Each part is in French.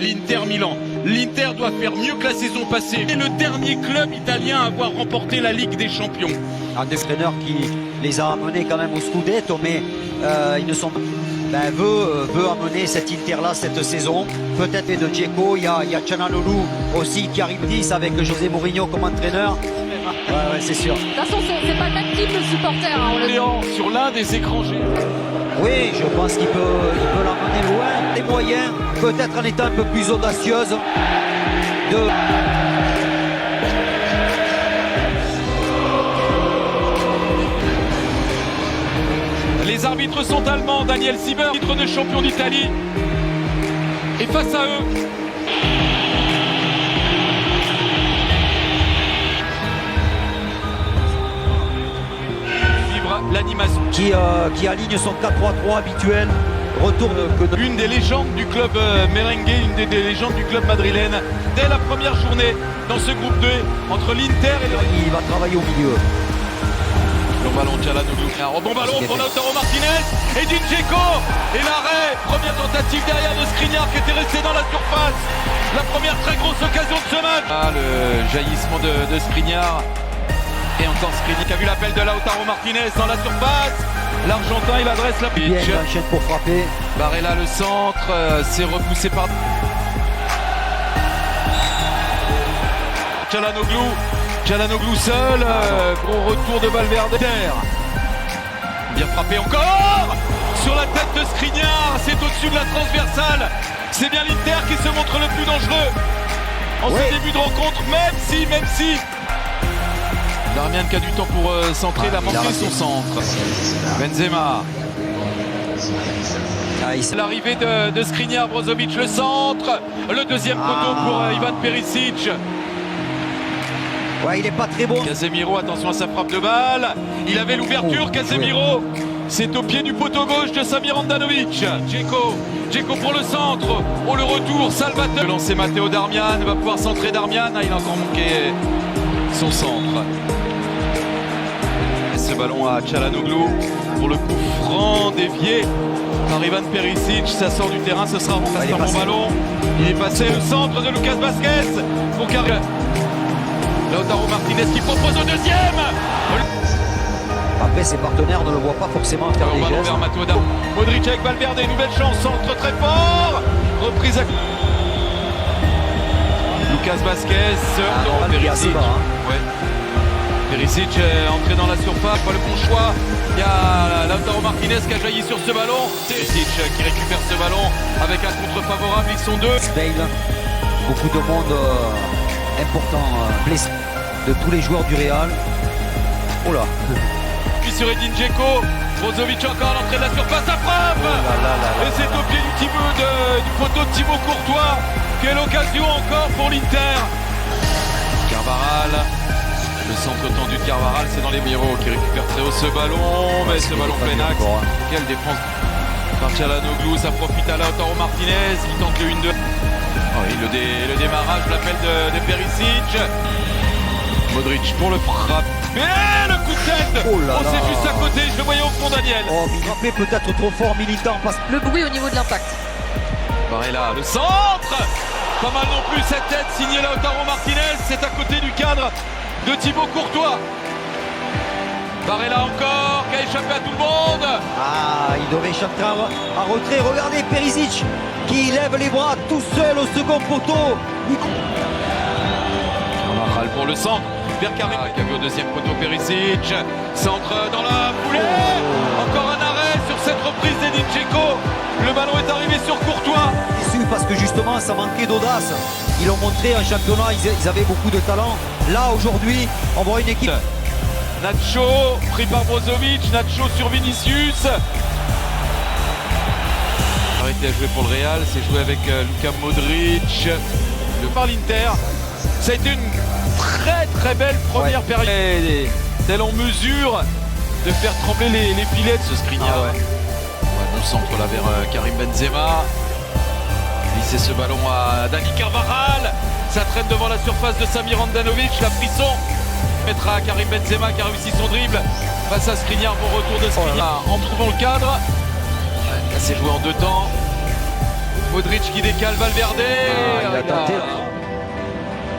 l'Inter Milan. L'Inter doit faire mieux que la saison passée. C'est le dernier club italien à avoir remporté la Ligue des Champions. Un entraîneur qui les a amenés quand même au Scudetto, mais ils ne sont veut amener cet Inter-là cette saison. Peut-être de Dzeko, il y a Çalhanoğlu aussi qui arrive 10 avec José Mourinho comme entraîneur. Ouais, c'est sûr. De toute façon, c'est pas le même type de supporter. Hein, on le dit. Sur l'un des écrans géants. Oui, je pense qu'il peut l'emmener loin. Les moyens, peut-être en étant un peu plus audacieuse. Les arbitres sont allemands. Daniel Sieber, titre de champion d'Italie. Et face à eux, vivre l'animation. Qui aligne son 4-3-3 habituel. Retour de Une des légendes du club merengue, une des légendes du club madrilène. Dès la première journée dans ce groupe 2 entre l'Inter et le... Il va travailler au milieu. Long ballon, Çalhanoğlu. Un bon ballon pour Lautaro Martinez et Dzeko. Et l'arrêt, première tentative derrière de Skriniar qui était resté dans la surface. La première très grosse occasion de ce match. Le jaillissement de Skriniar. Et encore Skriniar qui a vu l'appel de Lautaro Martinez dans la surface. L'Argentin, il adresse la pitch. Bien, enchaîne pour frapper. Barella le centre, c'est repoussé par Çalhanoğlu seul, gros retour de Valverde. Bien frappé encore sur la tête de Skriniar, c'est au-dessus de la transversale. C'est bien l'Inter qui se montre le plus dangereux en ce début de rencontre, même si Darmian qui a du temps pour centrer, il a manqué son centre. Benzema. L'arrivée de Skriniar, Brozovic le centre, le deuxième poteau pour Ivan Perisic. Ouais, il est pas très bon. Casemiro, attention à sa frappe de balle. Il avait l'ouverture, Casemiro. C'est au pied du poteau gauche de Samir Handanovic. Dzeko pour le centre. Oh, le retour, Salvatore. Le lancer Matteo Darmian, va pouvoir centrer Darmian. Il a encore manqué son centre. Et ce ballon à Çalhanoğlu pour le coup franc dévié par Ivan Perisic. Ça sort du terrain, ce sera remplacé par bon ballon. Il est passé le centre de Lucas Vázquez pour Carré. Lautaro Martinez qui propose au deuxième. Après, ses partenaires ne le voient pas forcément faire des gestes. Vers Matuada. Modric avec Valverde, nouvelle chance, centre très fort. Reprise à Lucas Vázquez. Perisic. Perisic est entré dans la surface, pas le bon choix. Il y a Lautaro Martinez qui a jailli sur ce ballon. Perisic qui récupère ce ballon avec un contre favorable, ils sont deux. Bale, beaucoup de monde important blessé de tous les joueurs du Real. Oh là. Puis sur Edin Dzeko, Brozovic encore à l'entrée de la surface, à frappe. Et c'est au pied du poteau de Thibaut Courtois. Quelle occasion encore pour l'Inter. Carvajal, le centre tendu de Carvajal, c'est dans les Miro qui récupère très haut ce ballon, mais ce ballon plein axe. Quelle défense par Çalhanoğlu, ça profite à Lautaro Martinez, il tente le 1-2. Le démarrage, l'appel de Perisic. Modric pour le frappe. Et le coup de tête. C'est juste à côté, je le voyais au fond, Daniel. Il frappait peut-être trop fort, Militant. Le bruit au niveau de l'impact. Barella, le centre. Pas mal non plus cette tête, signée Lautaro Martinez. C'est à côté du cadre de Thibaut Courtois. Barella encore, qui a échappé à tout le monde. Il devait échapper à retrait. Regardez Perisic qui lève les bras tout seul au second poteau. Carvajal pour le centre. Vers Karim qui a vu au deuxième poteau Perisic. Centre dans la foulée. Encore un arrêt sur cette reprise d'Edin Dzeko. Le ballon est arrivé sur Courtois. Déçu parce que justement ça manquait d'audace. Ils l'ont montré en championnat, ils avaient beaucoup de talent. Là aujourd'hui, on voit une équipe. Nacho pris par Brozovic. Nacho sur Vinicius. Arrêté à jouer pour le Real, c'est joué avec Luka Modric. Par l'Inter. Ça a été une très belle première période. Telle en mesure de faire trembler les filets de ce Skriniar. Bon centre là vers Karim Benzema. Glisser ce ballon à Dani Carvajal. Ça traîne devant la surface de Samir Handanovic. La frisson mettra à Karim Benzema qui a réussi son dribble face à Skriniar. Bon retour de Skriniar en trouvant le cadre. Là c'est joué en deux temps. Modric qui décale Valverde. il a tenté.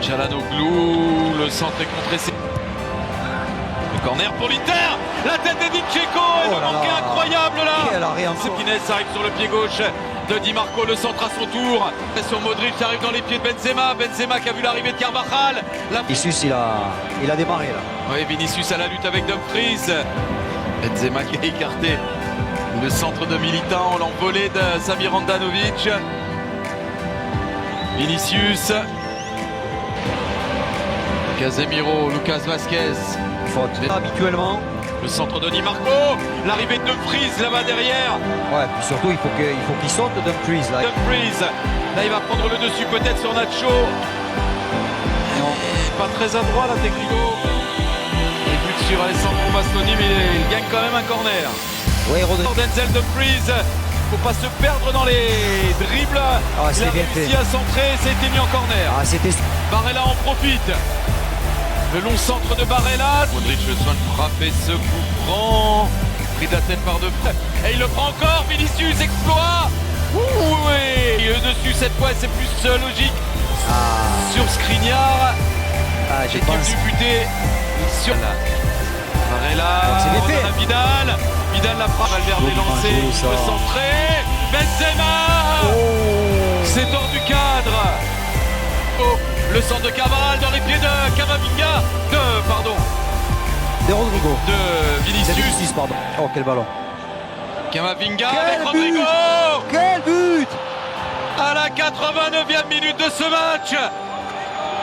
Çalhanoğlu, le centre est contré. Le corner pour l'Inter. La tête d'Edin Dzeko. Et le manqué incroyable là. Quel arrêt encore. Pines arrive sur le pied gauche de Di Marco. Le centre à son tour. Sur Modric qui arrive dans les pieds de Benzema. Benzema qui a vu l'arrivée de Carvajal. Vinicius, il a démarré là. Oui, Vinicius à la lutte avec Dumfries. Benzema qui a écarté le centre de Militant, l'envolée de Samir Handanovic. Vinicius. Casemiro, Lucas Vazquez. Faute. Habituellement. Le centre de Di Marco. L'arrivée de Dumfries là-bas derrière. Ouais, puis surtout il faut qu'il saute Dumfries là. Dumfries. Là il va prendre le dessus peut-être sur Nacho. Non. Pas très adroit là Technico. Et but sur Alessandro Bastoni, mais il gagne quand même un corner. Oui, Rodrigo. Denzel Dumfries, faut pas se perdre dans les dribbles. Ah, il a réussi à centrer, ça a été mis en corner. Ah, c'était. Barella en profite. Le long centre de Barella. Modric le soin de frapper ce coup franc. Pris de la tête par deux. Et il le prend encore. Vinicius, exploit. Oui. Et dessus cette fois, c'est plus logique. Sur Skriniar. J'ai Qui est venu buter sur la. Barella. C'est bien fait. Vidal. Vidal la frappe. Valverde est lancé. Il peut centrer. Benzema. C'est hors du cadre. Oh. Le centre de Carvajal dans les pieds de Camavinga. De Rodrigo. De Vinicius. Pardon. Oh, quel ballon. Camavinga Quel avec Rodrigo. Quel but! À la 89e minute de ce match.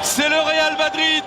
C'est le Real Madrid